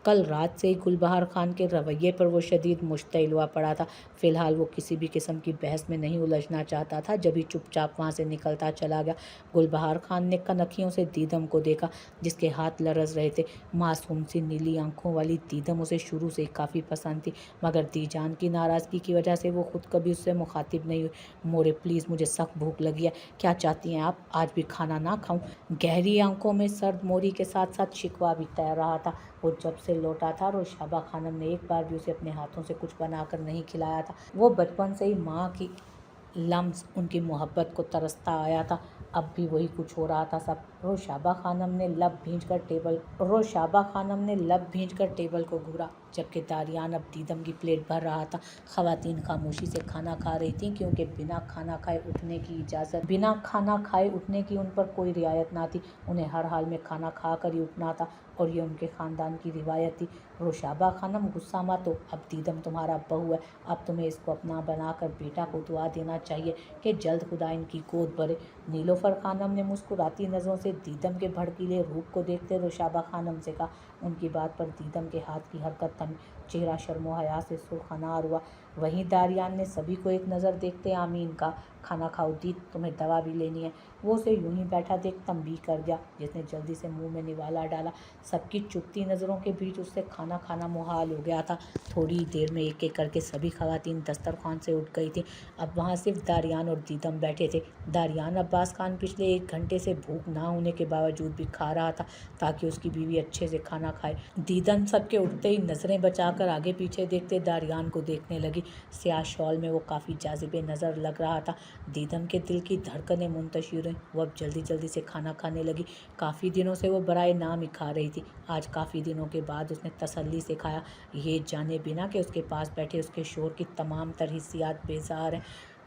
कल रात से ही गुलबहार खान के रवैये पर वो शदीद मुश्तइल हुआ पड़ा था। फ़िलहाल वो किसी भी किस्म की बहस में नहीं उलझना चाहता था। जब ही चुपचाप वहाँ से निकलता चला गया। गुलबहार खान ने कनखियों से दीदम को देखा, जिसके हाथ लरज़ रहे थे। मासूम सी नीली आंखों वाली दीदम उसे शुरू से ही काफ़ी पसंद थी, मगर दीजान की नाराज़गी की वजह से वो खुद कभी उससे मुखातिब नहीं हुई। मोरे प्लीज़, मुझे सख्त भूख लगी है, क्या चाहती हैं आप? आज भी खाना ना खाऊं? गहरी आंखों में सर्द मोरी के साथ साथ शिकवा भी तैर रहा था। वो जब से लौटा था, रोशाबा खानम ने एक बार भी उसे अपने हाथों से कुछ बनाकर नहीं खिलाया था। वो बचपन से ही माँ की लम्स, उनकी मोहब्बत को तरसता आया था। अब भी वही कुछ हो रहा था सब। रोशाबा खानम ने लब भींच कर टेबल को घूरा, जबकि दारियान अब दीदम की प्लेट भर रहा था। ख़वातीन खामोशी से खाना खा रही थीं, क्योंकि बिना खाना खाए उठने की उन पर कोई रियायत ना थी। उन्हें हर हाल में खाना खा कर ही उठना था, और ये उनके ख़ानदान की रिवायत थी। रोशाबा खानम, गुस्सा मत हो, अब दीदम तुम्हारा बहू है। अब तुम्हें इसको अपना बनाकर बेटा को दुआ देना चाहिए कि जल्द खुदा इनकी गोद भरे। नीलोफर खानम ने मुस्कुराती नज़रों से दीदम के भड़कीले रूप को देखते रोशाबा खानम से कहा। उनकी बात पर दीदम के हाथ की हरकत थमी, चेहरा शर्मो हया से सुर्खनार हुआ। वहीं दारियान ने सभी को एक नज़र देखते आमीन कहा। खाना खाओ दीद, तुम्हें दवा भी लेनी है। वो उसे यूं ही बैठा देख तंबी कर गया, जिसने जल्दी से मुंह में निवाला डाला। सबकी चुभती नज़रों के बीच उससे खाना खाना मुहाल हो गया था। थोड़ी देर में एक एक करके सभी ख़वातीन दस्तरखान से उठ गई थी। अब वहाँ सिर्फ दारियान और दीदम बैठे थे। दारियान अब्बास खान पिछले 1 घंटे से भूख ना होने के बावजूद भी खा रहा था, ताकि उसकी बीवी अच्छे से खाना खाए। दीदम सबके उठते ही नज़रें बचाकर आगे पीछे देखते दारियान को देखने लगी। स्याह शॉल में वो काफ़ी जाज़िबे नज़र लग रहा था। दीदम के दिल की धड़कनें मुंतशिर हुईं। वो अब जल्दी जल्दी से खाना खाने लगी। काफ़ी दिनों से वो बराए नाम ही खा रही थी। आज काफ़ी दिनों के बाद उसने तसल्ली से खाया, ये जाने बिना कि उसके पास बैठे उसके शोहर की तमाम तर हिस्सियात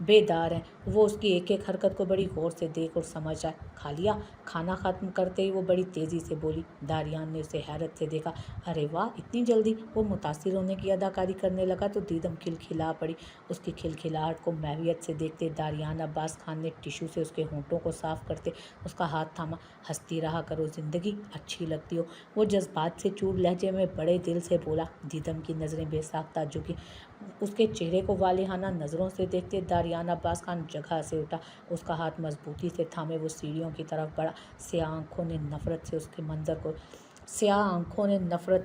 बेदार हैं। वो उसकी एक एक हरकत को बड़ी गौर से देख और समझ आए। खा लिया? खाना ख़त्म करते ही वो बड़ी तेज़ी से बोली। दारियान ने उसे हैरत से देखा। अरे वाह, इतनी जल्दी? वो मुतासिर होने की अदाकारी करने लगा तो दीदम खिलखिला पड़ी। उसकी खिलखिलाहट को महवियत से देखते दारियान अब्बास खान ने टिश्यू से उसके होंठों को साफ करते उसका हाथ थामा। हंसती रहा करो, ज़िंदगी अच्छी लगती हो, वो जज्बात से चूर लहजे में बड़े दिल से बोला। दीदम की नज़रें बेसाख्ता झुकी। उसके चेहरे को वालिहाना नज़रों से देखते दारियान अब्बास खान जगह से उठा। उसका हाथ मजबूती से थामे वो सीढ़ियों की तरफ बढ़ा। स्याह आंखों ने नफ़रत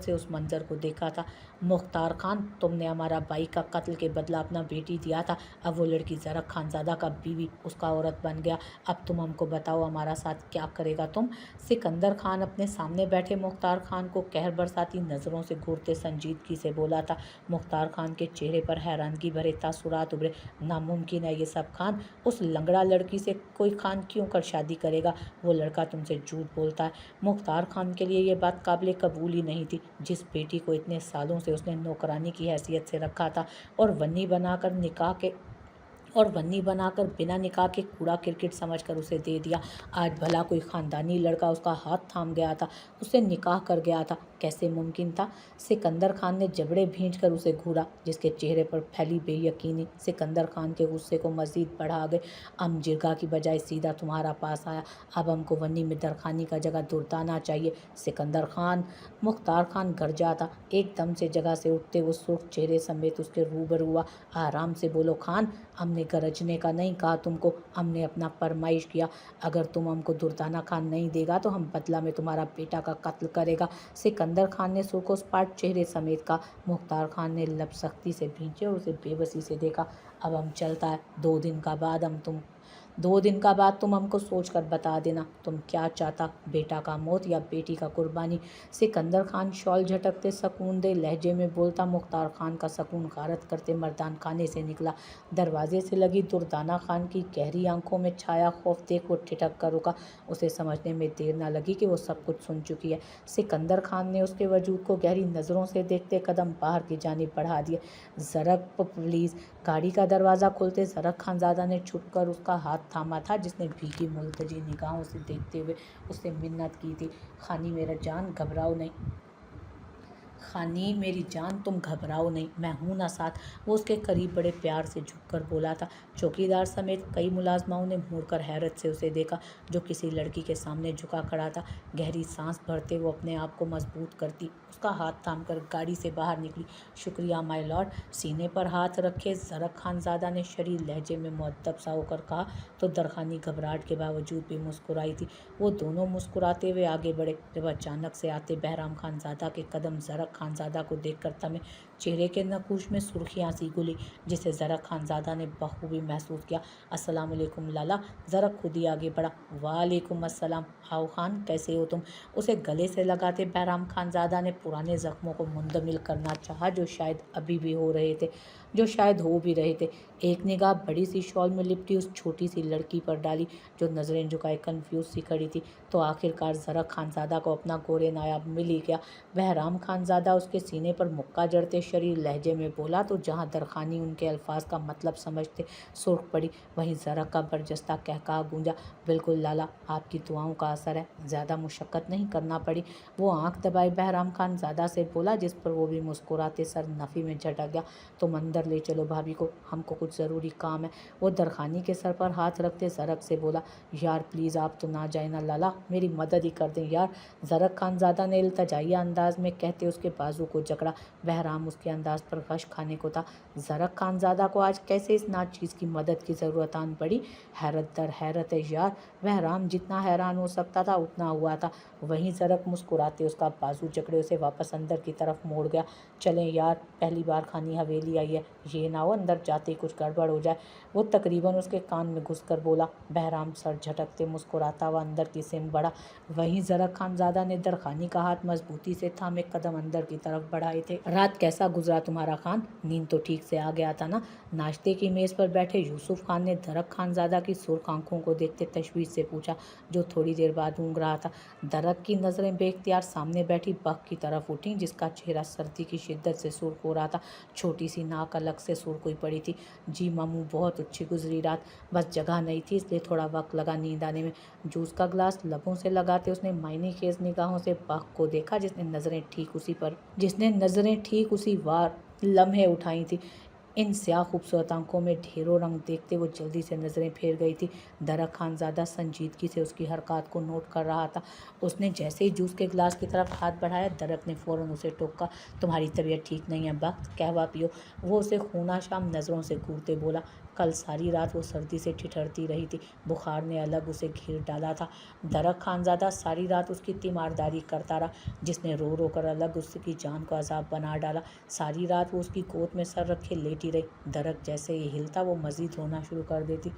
से उस मंज़र को देखा था। मुख्तार खान, तुमने हमारा भाई का कत्ल के बदला अपना बेटी दिया था। अब वो लड़की ज़रक खानज़ादा का बीवी, उसका औरत बन गया। अब तुम हमको बताओ, हमारा साथ क्या करेगा तुम? सिकंदर खान अपने सामने बैठे मुख्तार खान को कहर बरसाती नज़रों से घूरते संजीदगी से बोला था। मुख्तार खान के चेहरे पर हैरानगी भरे तासुरात उभरे। नामुमकिन है ये सब खान, उस लंगड़ा लड़की से कोई खान क्यों कर शादी करेगा? वो लड़का तुमसे झूठ बोलता है। मुख्तार खान के लिए ये बात काबिल कबूल ही नहीं थी। जिस बेटी को इतने सालों से उसने नौकरानी की हैसियत से रखा था, और वन्नी बनाकर बिना निकाह के कूड़ा क्रिकेट समझकर उसे दे दिया। आज भला कोई ख़ानदानी लड़का उसका हाथ थाम गया था, उससे निकाह कर गया था। कैसे मुमकिन था? सिकंदर खान ने जबड़े भींचकर उसे घूरा, जिसके चेहरे पर फैली बेयकीनी सिकंदर खान के गुस्से को मज़ीद बढ़ा गए। हम जिरगा की बजाय सीधा तुम्हारा पास आया। अब हमको वन्नी में दरखानी का जगह दुर्दाना चाहिए। सिकंदर खान, मुख्तार खान गरजा था। एकदम से जगह से उठते वो सुर्ख चेहरे समेत उसके रूबरू हुआ। आराम से बोलो खान, हमने गरजने का नहीं कहा तुमको, हमने अपना फरमाइश किया। अगर तुम हमको दुर्दाना खान नहीं देगा तो हम बदला में तुम्हारा बेटा का कत्ल करेगा। सिकंदर खान ने सुर्खोस्पाट चेहरे समेत कहा। मुख्तार खान ने लब सख्ती से भींचे और उसे बेबसी से देखा। अब हम चलता है। 2 दिन का बाद तुम हमको सोच कर बता देना, तुम क्या चाहता, बेटा का मौत या बेटी का कुर्बानी? सिकंदर खान शॉल झटकते सकून दे लहजे में बोलता। मुख्तार खान का सकून गारत करते मर्दान खाने से निकला। दरवाजे से लगी दुर्दाना खान की गहरी आंखों में छाया खौफ देख वो ठिठक कर रुका। उसे समझने में देर न लगी कि वो सब कुछ सुन चुकी है। सिकंदर खान ने उसके वजूद को गहरी नज़रों से देखते कदम बाहर की जानिब बढ़ा दिए। ज़रक प्लीज़। गाड़ी का दरवाज़ा खुलते ज़रक खानज़ादा ने छुपकर उसका हाथ थामा था, जिसने भीगी मुल्तजी निगाहों से देखते हुए उससे मिन्नत की थी। खानी मेरी जान, तुम घबराओ नहीं, मैं हूं ना साथ। वो उसके करीब बड़े प्यार से झुककर बोला था। चौकीदार समेत कई मुलाजमाओं ने मुड़कर हैरत से उसे देखा, जो किसी लड़की के सामने झुका खड़ा था। गहरी सांस भरते वो अपने आप को मजबूत करती उसका हाथ थाम कर गाड़ी से बाहर निकली। शुक्रिया माय लॉर्ड। सीने पर हाथ रखे ज़रक खानज़ादा ने शरीर लहजे में मुअद्दब सा होकर कहा तो दरखानी घबराहट के बावजूद भी मुस्कुराई थी। वो दोनों मुस्कुराते हुए आगे बढ़े जब अचानक से आते बहराम खानज़ादा के कदम ज़रक खानज़ादा को देखकर थमे। चेहरे के नकूश में सुर्खियाँ सी घुली जिसे ज़रक खानज़ादा ने बखूबी महसूस किया। अस्सलाम वालेकुम लाला। ज़रक खुद ही आगे बढ़ा। वालेकुम अस्सलाम। आओ खान, कैसे हो तुम? उसे गले से लगाते बहराम खानज़ादा ने पुराने ज़ख्मों को मुंदमिल करना चाहा जो शायद हो भी रहे थे। एक निगाह बड़ी सी शॉल में लिपटी उस छोटी सी लड़की पर डाली जो नज़रें झुकाए कन्फ्यूज सी खड़ी थी। तो आखिरकार ज़रक खानज़ादा को अपना गोरे नायाब मिल ही गया। बहराम खानज़ादा उसके सीने पर मुक्का जड़ते शरीर लहजे में बोला तो जहाँ दरखानी उनके अल्फाज का मतलब समझते सुर्ख पड़ी, वहीं ज़रक का बरजस्ता कहकहा गूंजा। बिल्कुल लाला, आपकी दुआओं का असर है, ज़्यादा मुशक्क़त नहीं करना पड़ी। वो आंख दबाए बहराम खानज़ादा से बोला जिस पर वो भी मुस्कुराते सर नफ़ी में झटक गया। तुम अंदर ले चलो भाभी को, हमको कुछ ज़रूरी काम है। वो दरखानी के सर पर हाथ रखते ज़रक से बोला। यार प्लीज़ आप तो ना जाए ना लाला, मेरी मदद ही कर दें यार। ज़रक खानज़ादा ने इल्तजाइया अंदाज में कहते उसके बाजू को जकड़ा। बहराम उसके अंदाज पर गश खाने को था। ज़रक खानज़ादा को आज कैसे इस नाचीज़ की मदद की ज़रूरत आन पड़ी? हैरत दर हैरत है यार। बहराम जितना हैरान हो सकता था उतना हुआ था। वहीं ज़रक मुस्कुराते उसका बाजू जकड़े उसे वापस अंदर की तरफ मोड़ गया। चलें यार, पहली बार खानी हवेली आई है, ये ना हो अंदर जाते ही कुछ गड़बड़ हो जाए। वो तकरीबन उसके कान में घुसकर बोला। बहराम सर झटकते मुस्कुराता हुआ अंदर की सिम बढ़ा। वहीं ज़रक खानज़ादा ने दरखानी का हाथ मजबूती से थामे कदम अंदर की तरफ बढ़ाए थे। रात कैसा गुजरा तुम्हारा खान? नींद तो ठीक से आ गया था ना? नाश्ते की मेज़ पर बैठे यूसुफ खान ने ज़रक खानज़ादा की सुर्ख आंखों को देखते तशवीश से पूछा, जो थोड़ी देर बाद ऊँग रहा था। ज़रक की नज़रें बेख्तियार सामने बैठी बख की तरफ उठीं जिसका चेहरा सर्दी की शिद्दत से सुर्ख हो रहा था। छोटी सी नाक अलग से सुर्ख हुई पड़ी थी। जी मामू, बहुत अच्छी गुजरी रात, बस जगह नहीं थी इसलिए थोड़ा वक्त लगा नींद आने में। जूस का ग्लास लबों से लगाते उसने मायने खेज निगाहों से बख को देखा जिसने नज़रें ठीक उसी वार लम्हे उठाई थी। इन स्याह खूबसूरत आंखों में ढेरों रंग देखते वो जल्दी से नज़रें फेर गई थी। ज़रक खानज़ादा संजीदगी से उसकी हरकत को नोट कर रहा था। उसने जैसे ही जूस के गिलास की तरफ हाथ बढ़ाया, ज़रक ने फ़ौरन उसे टोका। तुम्हारी तबीयत ठीक नहीं है वक्त, कहवा पियो। वो उसे खूनाशाम नज़रों से घूरते बोला। कल सारी रात वो सर्दी से ठिठुरती रही थी, बुखार ने अलग उसे घेर डाला था। ज़रक खानज़ादा सारी रात उसकी तीमारदारी करता रहा जिसने रो रो कर अलग उसकी जान को अजाब बना डाला। सारी रात वो उसकी गोद में सर रखे लेटी रही। ज़रक जैसे ही हिलता वो मज़ीद रोना शुरू कर देती।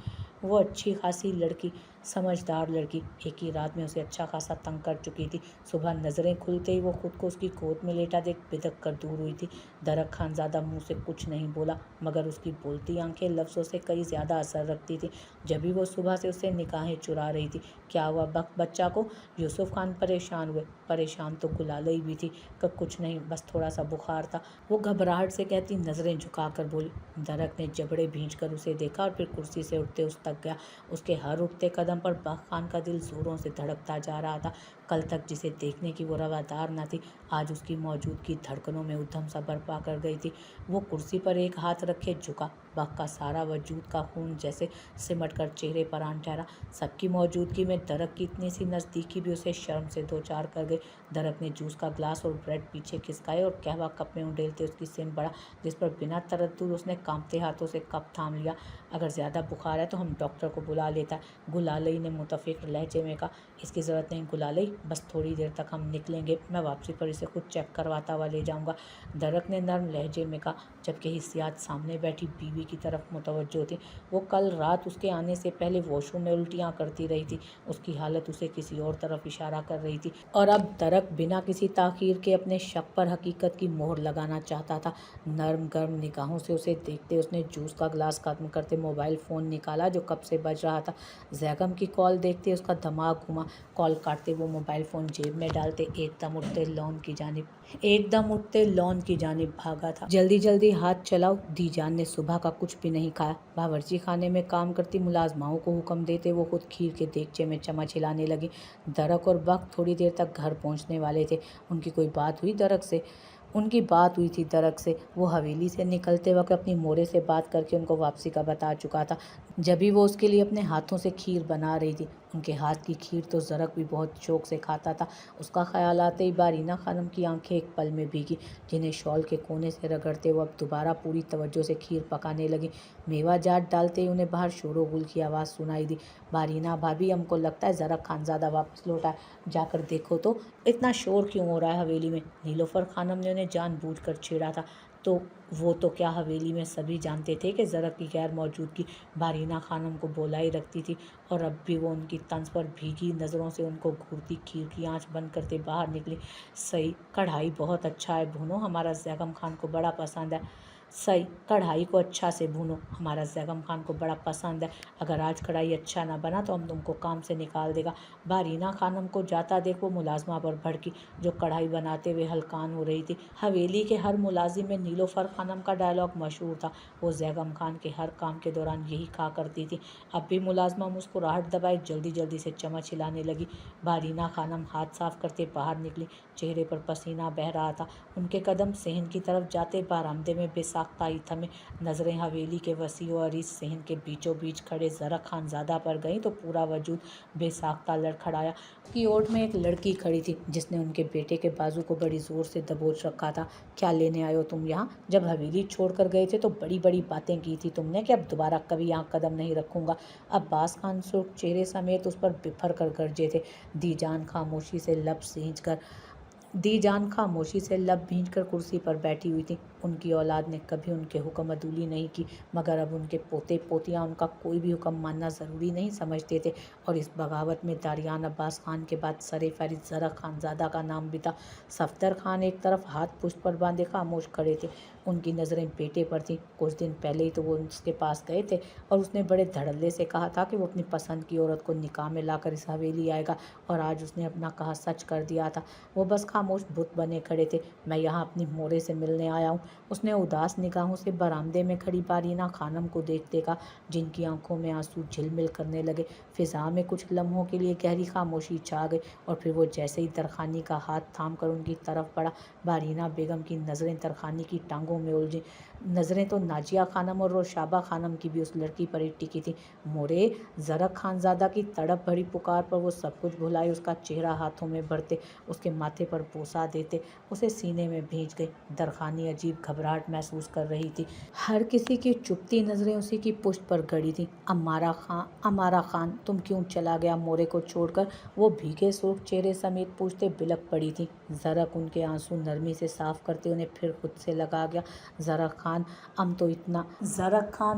वो अच्छी खासी लड़की, समझदार लड़की, एक ही रात में उसे अच्छा खासा तंग कर चुकी थी। सुबह नज़रें खुलते ही वो खुद को उसकी गोद में लेटा देख बिदक कर दूर हुई थी। ज़रक खानज़ादा मुँह से कुछ नहीं बोला मगर उसकी बोलती आंखें लफ्ज़ों से कई ज़्यादा असर रखती थी। जब भी वो सुबह से उससे निगाहें चुरा रही थी। क्या हुआ बच्चा को? यूसुफ खान परेशान हुए। परेशान तो गुलालई भी थी कि कुछ नहीं, बस थोड़ा सा बुखार था, वो घबराहट से कहती नज़रें झुकाकर बोली। ज़रक ने जबड़े भींच कर उसे देखा और फिर कुर्सी से उठते उस तक गया। उसके हर उठते कदम पर बख खान का दिल ज़ोरों से धड़कता जा रहा था। कल तक जिसे देखने की वो रवादार न थी, आज उसकी मौजूदगी धड़कनों में उद्यम सा बर्पा कर गई थी। वो कुर्सी पर एक हाथ रखे झुका। बख का सारा वजूद का खून जैसे सिमट कर चेहरे पर आन ठहरा। सबकी मौजूदगी में ज़रक की इतनी सी नज़दीकी भी उसे शर्म से दो चार कर गई। ज़रक ने जूस का ग्लास और ब्रेड पीछे खिसकाए और कहवा कप में उंडेलते उसकी सिम बढ़ा जिस पर बिना तरद्दुद उसने कांपते हाथों से कप थाम लिया। अगर ज़्यादा बुखार है तो हम डॉक्टर को बुला लेता है, गुलालई ने मुतफ़िक़ लहजे में कहा। इसकी ज़रूरत नहीं गुलालई, बस थोड़ी देर तक हम निकलेंगे, मैं वापसी पर इसे खुद चेक करवाता हुआ ले जाऊँगा, ज़रक ने नर्म लहजे में कहा जबकि हिस्सियात सामने बैठी बीवी की तरफ मुतवज्जो थी। वो कल रात उसके आने से पहले वॉशरूम में उल्टियाँ करती रही थी। उसकी हालत उसे किसी और तरफ इशारा कर रही थी और अब ज़रक बिना किसी ताख़ीर के अपने शक पर हकीकत की मोहर लगाना चाहता था। नर्म गर्म निगाहों से उसे देखते उसने जूस का गिलास ख़त्म करते मोबाइल फ़ोन निकाला जो कब से बज रहा था। ज़ैगम की कॉल देखते उसका दिमाग घुमा। कॉल काटते वो मोबाइल फ़ोन जेब में डालते एकदम उठते लॉन की जानिब भागा था। जल्दी जल्दी हाथ चलाओ। दीजान ने सुबह का कुछ भी नहीं खाया। बावर्ची खाने में काम करती मुलाजमाओं को हुक्म देते वो खुद खीर के देगचे में चम्मच हिलाने लगी। ज़रक और बख थोड़ी देर तक घर पहुंचने वाले थे। उनकी बात हुई थी ज़रक से। वो हवेली से निकलते वक्त अपनी मोरे से बात करके उनको वापसी का बता चुका था। जब भी वो उसके लिए अपने हाथों से खीर बना रही थी उनके हाथ की खीर तो ज़रक भी बहुत शौक से खाता था। उसका ख्याल आते ही बारीना खानम की आंखें एक पल में भीगी, जिन्हें शॉल के कोने से रगड़ते वो अब दोबारा पूरी तवज्जो से खीर पकाने लगी। मेवा जाट डालते ही उन्हें बाहर शोरो गुल की आवाज़ सुनाई दी। बारीना भाभी, हमको लगता है ज़रक खानज़ादा वापस लौटा है, जाकर देखो तो इतना शोर क्यों हो रहा है हवेली में। नीलोफर खानम ने उन्हें जानबूझकर छेड़ा था। तो वो तो क्या हवेली में सभी जानते थे कि ज़रक की गैर मौजूदगी बारीना खानम को बोला ही रखती थी, और अब भी वो उनकी तंज पर भीगी नज़रों से उनको घूरती खीर की आंच बंद करते बाहर निकली। सही, कढ़ाई बहुत अच्छा है, भूनो, हमारा जैगम खान को बड़ा पसंद है। सही, कढ़ाई को अच्छा से भूनो, हमारा जैगम खान को बड़ा पसंद है। अगर आज कढ़ाई अच्छा ना बना तो हम तुमको काम से निकाल देगा। बारीना खानम को जाता देख वो मुलाजमा पर भड़की, जो कढ़ाई बनाते हुए हलकान हो रही थी। हवेली के हर मुलाजिम में नीलोफर खानम का डायलॉग मशहूर था। वो जैगम खान के हर काम के दौरान यही कहा करती थी। अब भी मुलाजमा मुस्कुराहट दबाए जल्दी जल्दी से चम्मच हिलाने लगी। बारीना खानम हाथ साफ करते बाहर निकली। चेहरे पर पसीना बह रहा था। उनके कदम सेहन की तरफ जाते बरामदे में बेसाख्ता ही थमे। नज़रें हवेली के वसी और अरीज सेहन के बीचों बीच खड़े ज़रक खानज़ादा पर गईं तो पूरा वजूद बेसाख्ता लड़खड़ाया। की ओट में एक लड़की खड़ी थी जिसने उनके बेटे के बाजू को बड़ी ज़ोर से दबोच रखा था। क्या लेने आए हो तुम यहाँ? जब हवेली छोड़कर गए थे तो बड़ी बड़ी बातें की थी तुमने कि अब दोबारा कभी यहाँ कदम नहीं रखूंगा। अब्बास खान सुर्ख चेहरे समेत उस पर बिफर कर गरजे थे। दीजान खामोशी से लब भींच कर कुर्सी पर बैठी हुई थी। उनकी औलाद ने कभी उनके हुक्म अदूली नहीं की, मगर अब उनके पोते पोतियां उनका कोई भी हुक्म मानना ज़रूरी नहीं समझते थे। और इस बगावत में दारियान अब्बास खान के बाद सरे फहरिस्त ज़रक खानज़ादा का नाम भी था। सफ्दर खान एक तरफ हाथ पुश्त पर बांधे खामोश खड़े थे। उनकी नज़रें बेटे पर थीं। कुछ दिन पहले ही तो वो उसके पास गए थे और उसने बड़े धड़ल्ले से कहा था कि वो अपनी पसंद की औरत को निकाह में लाकर इस हवेली आएगा, और आज उसने अपना कहा सच कर दिया था। वो बस खामोश बुत बने खड़े थे। मैं यहाँ अपनी मोरे से मिलने आया हूँ। उसने उदास निगाहों से बरामदे में खड़ी बारीना खानम को देखते कहा, जिनकी आंखों में आंसू झिलमिल करने लगे। फिजा में कुछ लम्हों के लिए गहरी खामोशी छा गई, और फिर वो जैसे ही तरखानी का हाथ थाम कर उनकी तरफ बढ़ा, बारीना बेगम की नज़रें तरखानी की टांगों में उलझी। नज़रें तो नाजिया खानम और रोशाबा खानम की भी उस लड़की पर ही टिकी थी। मोरे, ज़रक खानज़ादा की तड़प भरी पुकार पर वो सब कुछ भुलाए उसका चेहरा हाथों में भरते, उसके माथे पर बोसा देते, उसे सीने में भींच गई। दरखानी अजीब घबराहट महसूस कर रही थी। हर किसी की चुपती नज़रें उसी की पुश्त पर गड़ी थी। अमारा खान, तुम क्यों चला गया मोरे को छोड़कर? वो भीगे सुर्ख चेहरे समेत पूछते बिलक पड़ी थी। ज़रक उनके आंसू नरमी से साफ करते उन्हें फिर खुद से लगा गया। ज़रक खान,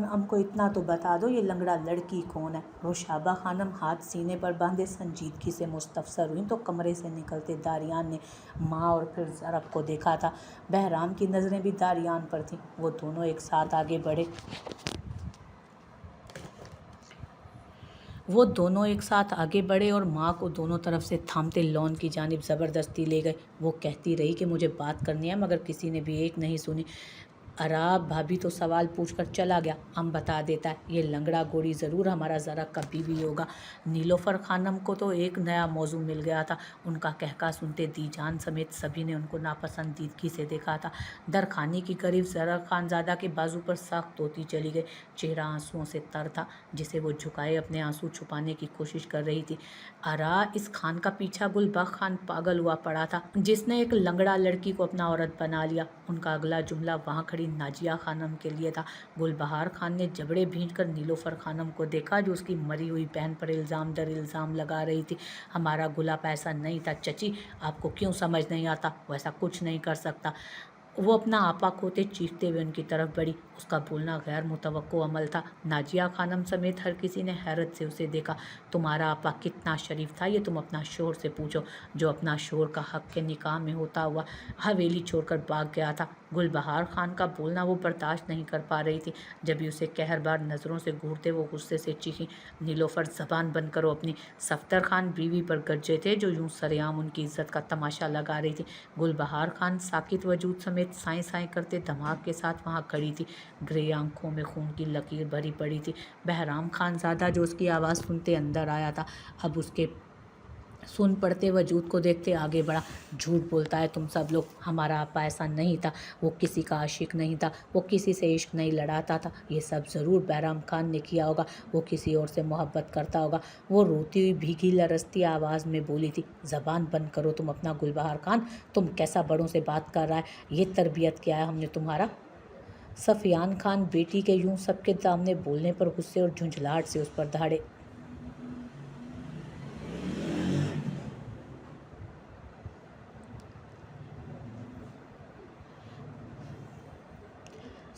हमको इतना तो बता दो, ये लंगड़ा लड़की कौन है? रोशाबा खानम हाथ सीने पर बांधे संजीदगी से मुस्तफसर हुई तो कमरे से निकलते दारियान ने माँ और फिर ज़रक को देखा था। बहराम की नज़रें भी दारियान पर थीं। वो दोनों एक साथ आगे बढ़े और माँ को दोनों तरफ से थामते लॉन की जानिब ज़बरदस्ती ले गए। वो कहती रही कि मुझे बात करनी है, मगर किसी ने भी एक नहीं सुनी। अराब भाभी तो सवाल पूछकर चला गया, हम बता देता है, ये लंगड़ा गोरी ज़रूर हमारा ज़रक का बीवी होगा। नीलोफर खानम को तो एक नया मौजू मिल गया था। उनका कहका सुनते दीजान समेत सभी ने उनको नापसंदीदगी से देखा था। दरखानी की करीब ज़रक खानज़ादा के बाजू पर सख्त होती चली गई। चेहरा आंसुओं से तर था, जिसे वो झुकाए अपने आंसू छुपाने की कोशिश कर रही थी। अरा, इस खान का पीछा गुलबख्श खान पागल हुआ पड़ा था, जिसने एक लंगड़ा लड़की को अपना औरत बना लिया। उनका अगला जुमला वहाँ खड़ी नाजिया खानम के लिए था। गुलबहार खान ने जबड़े भींचकर नीलोफर खानम को देखा, जो उसकी मरी हुई बहन पर इल्ज़ाम दर इल्ज़ाम लगा रही थी। हमारा गुलाब ऐसा नहीं था चची, आपको क्यों समझ नहीं आता? वैसा कुछ नहीं कर सकता। वो अपना आपा खोते चीखते हुए उनकी तरफ बढ़ी। उसका बोलना गैर मुतवक्को अमल था। नाजिया खानम समेत हर किसी ने हैरत से उसे देखा। तुम्हारा आपा कितना शरीफ था, ये तुम अपना शोहर से पूछो, जो अपना शोहर का हक के निकाह में होता हुआ हवेली छोड़कर भाग गया था। गुलबहार खान का बोलना वो बर्दाश्त नहीं कर पा रही थी। जब भी उसे कहरबार नज़रों से घूरते वो गुस्से से चीखी, नीलोफर, ज़बान बंद करो अपनी। सफ्दर खान बीवी पर गरजे थे, जो यूं सरेआम उनकी इज्जत का तमाशा लगा रही थी। गुलबहार खान साकित वजूद समेत साएं साएं करते धमाक के साथ वहाँ खड़ी थी। ग्रे आंखों में खून की लकीर भरी पड़ी थी। बहराम खानज़ादा, जो उसकी आवाज़ सुनते अंदर आया था, अब उसके सुन पड़ते वजूद को देखते आगे बढ़ा। झूठ बोलता है तुम सब लोग, हमारा आपा ऐसा नहीं था। वो किसी का आशिक नहीं था, वो किसी से इश्क नहीं लड़ाता था। ये सब ज़रूर बैराम खान ने किया होगा। वो किसी और से मोहब्बत करता होगा। वो रोती हुई भीगी लरसती आवाज़ में बोली थी, ज़बान बंद करो तुम अपना गुलबहार खान। तुम कैसा बड़ों से बात कर रहा है? ये तरबियत क्या है हमने तुम्हारा? सफियान खान बेटी के यूं सबके सामने बोलने पर गुस्से और झुंझलाहट से उस पर दहाड़े।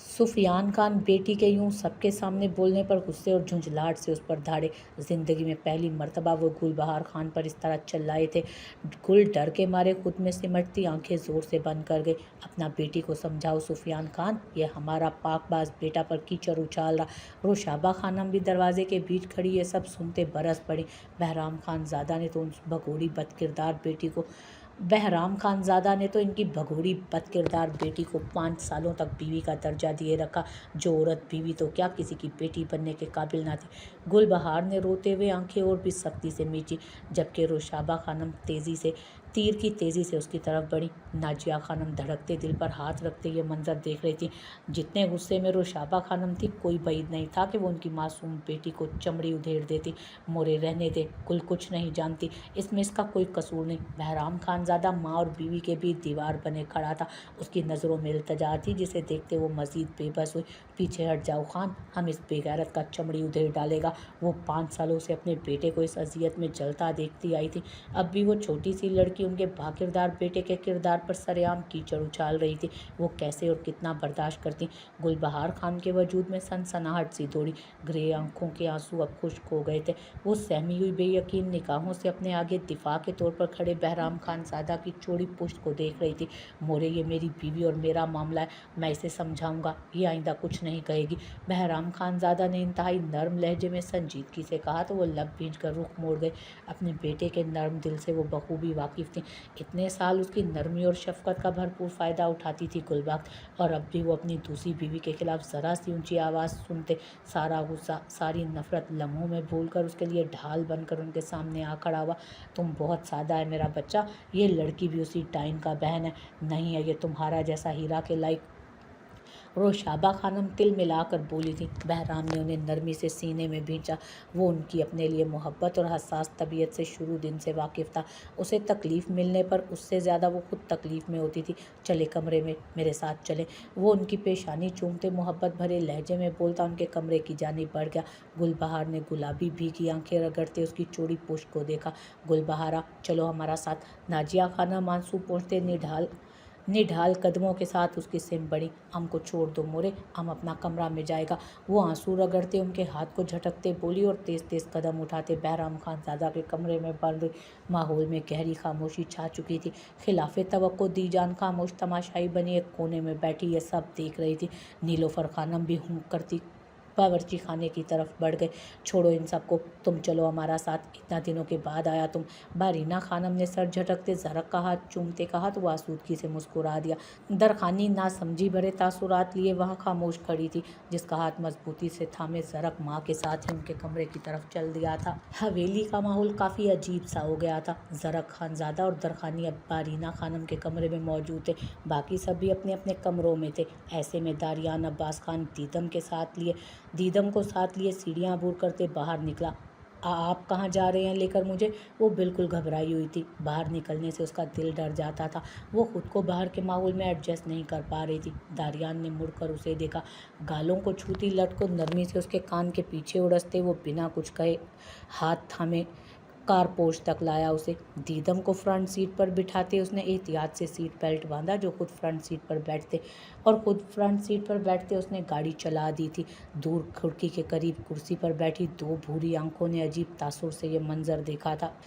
सुफियान खान बेटी के यूं सबके सामने बोलने पर गुस्से और झुंझलाहट से उस पर धाड़े। ज़िंदगी में पहली मर्तबा वो गुलबहार खान पर इस तरह चिल्लाए थे। गुल डर के मारे खुद में सिमटती आंखें ज़ोर से बंद कर गई। अपना बेटी को समझाओ सुफियान खान, ये हमारा पाकबाज बेटा पर कीचड़ उछाल रहा। रोशाबा खानम भी दरवाजे के बीच खड़ी ये सब सुनते बरस पड़ी। बहराम खानज़ादा ने तो उस भगोड़ी बदकिरदार बेटी को बहराम खानज़ादा ने तो इनकी भगोड़ी बदकिरदार बेटी को 5 सालों तक बीवी का दर्जा दिए रखा। जो औरत बीवी तो क्या किसी की बेटी बनने के काबिल ना थी। गुलबहार ने रोते हुए आंखें और भी सख्ती से मींची, जबकि रोशाबा खानम तीर की तेज़ी से उसकी तरफ बढ़ी। नाजिया खानम धड़कते दिल पर हाथ रखते ये मंजर देख रही थी। जितने गुस्से में रोशाबा खानम थी, कोई बैद नहीं था कि वो उनकी मासूम बेटी को चमड़ी उधेड़ देती। मोरे रहने दे, कुल कुछ नहीं जानती, इसमें इसका कोई कसूर नहीं। बहराम खानज़ादा माँ और बीवी के बीच दीवार बने खड़ा था। उसकी नज़रों में इल्तजा थी, जिसे देखते वो मज़ीद बेबस हुई। पीछे हट जाओ खान, हम इस बेगैरत का चमड़ी उधेड़ डालेगा। वो 5 सालों से अपने बेटे को इस अजियत में जलता देखती आई थी। अब भी वो छोटी सी लड़की उनके बाकिरदार बेटे के किरदार पर सरेआम कीचड़ उछाल रही थी। वो कैसे और कितना बर्दाश्त करती? गुलबहार खान के वजूद में सनसनाहट सी दौड़ी। ग्रे आंखों के आंसू अब खुश्क हो गए थे। वो सहमी हुई बेयकीन निगाहों से अपने आगे दिफा के तौर पर खड़े बहराम खानज़ादा की चौड़ी पुश्त को देख रही थी। मोरे, ये मेरी बीवी और मेरा मामला है, मैं इसे समझाऊंगा, ये आइंदा कुछ नहीं कहेगी। बहराम खानज़ादा ने इंतहाई नर्म लहजे में संजीदगी से कहा तो वो लब भींच कर रुख मोड़ गए। अपने बेटे के नर्म दिल से वो बखूबी वाकिफ़ थी। इतने साल उसकी नरमी और शफकत का भरपूर फ़ायदा उठाती थी गुलबख्त, और अब भी वो अपनी दूसरी बीवी के खिलाफ ज़रा सी ऊंची आवाज़ सुनते सारा गुस्सा, सारी नफ़रत लम्हों में भूलकर उसके लिए ढाल बनकर उनके सामने आ खड़ा हुआ। तुम बहुत सादा है मेरा बच्चा, ये लड़की भी उसी टाइन का बहन है, नहीं है ये तुम्हारा जैसा हीरा के लायक। रोशाबा खानम तिल मिलाकर बोली थी। बहराम ने उन्हें नरमी से सीने में भींचा। वो उनकी अपने लिए मोहब्बत और हसास तबीयत से शुरू दिन से वाकिफ़ था। उसे तकलीफ़ मिलने पर उससे ज़्यादा वो खुद तकलीफ़ में होती थी। चले कमरे में, मेरे साथ चले। वो उनकी पेशानी चूमते मोहब्बत भरे लहजे में बोलता उनके कमरे की जानिब बढ़ गया। गुलबहार ने गुलाबी भीगी आंखें रगड़ते उसकी चौड़ी पुश्त को देखा। गुलबहारा, चलो हमारा साथ। नाजिया खानम आंसू पोंछते निढाल कदमों के साथ उसकी सिम बढ़ी। हमको छोड़ दो मोरे, हम अपना कमरा में जाएगा। वो आंसू रगड़ते उनके हाथ को झटकते बोली और तेज़ तेज़ कदम उठाते बहराम खानज़ादा के कमरे में बन रही। माहौल में गहरी खामोशी छा चुकी थी। खिलाफ़े तवक्को दीजान खामोश तमाशाई बनी एक कोने में बैठी ये सब देख रही थी। नीलोफर खानम भी हुंक करती बावर्ची खाने की तरफ बढ़ गए। छोड़ो इन सबको, तुम चलो हमारा साथ, इतना दिनों के बाद आया तुम। बारीना खानम ने सर झटकते ज़रक का हाथ चूमते कहा तो वो आसूदगी से मुस्कुरा दिया। दरखानी ना समझी भरे तासुरात लिए वहाँ खामोश खड़ी थी, जिसका हाथ मजबूती से थामे ज़रक माँ के साथ ही उनके कमरे की तरफ चल दिया था। हवेली का माहौल काफ़ी अजीब सा हो गया था। ज़रक खानज़ादा और दरखानी अब बारीना खानम के कमरे में मौजूद थे, बाकी सभी अपने अपने कमरों में थे। ऐसे में दारियान अब्बास खान दीदम को साथ लिए सीढ़ियाँ अबूर करते बाहर निकला। आप कहाँ जा रहे हैं लेकर मुझे? वो बिल्कुल घबराई हुई थी। बाहर निकलने से उसका दिल डर जाता था। वो खुद को बाहर के माहौल में एडजस्ट नहीं कर पा रही थी। दारियान ने मुड़कर उसे देखा। गालों को छूती लट को नरमी से उसके कान के पीछे उड़सते वो बिना कुछ कहे हाथ थामे कारपोश तक लाया उसे। दीदम को फ्रंट सीट पर बिठाते उसने एहतियात से सीट बेल्ट बांधा, जो खुद फ्रंट सीट पर बैठते उसने गाड़ी चला दी थी। दूर खिड़की के करीब कुर्सी पर बैठी 2 भूरी आंखों ने अजीब तासुर से ये मंजर देखा था।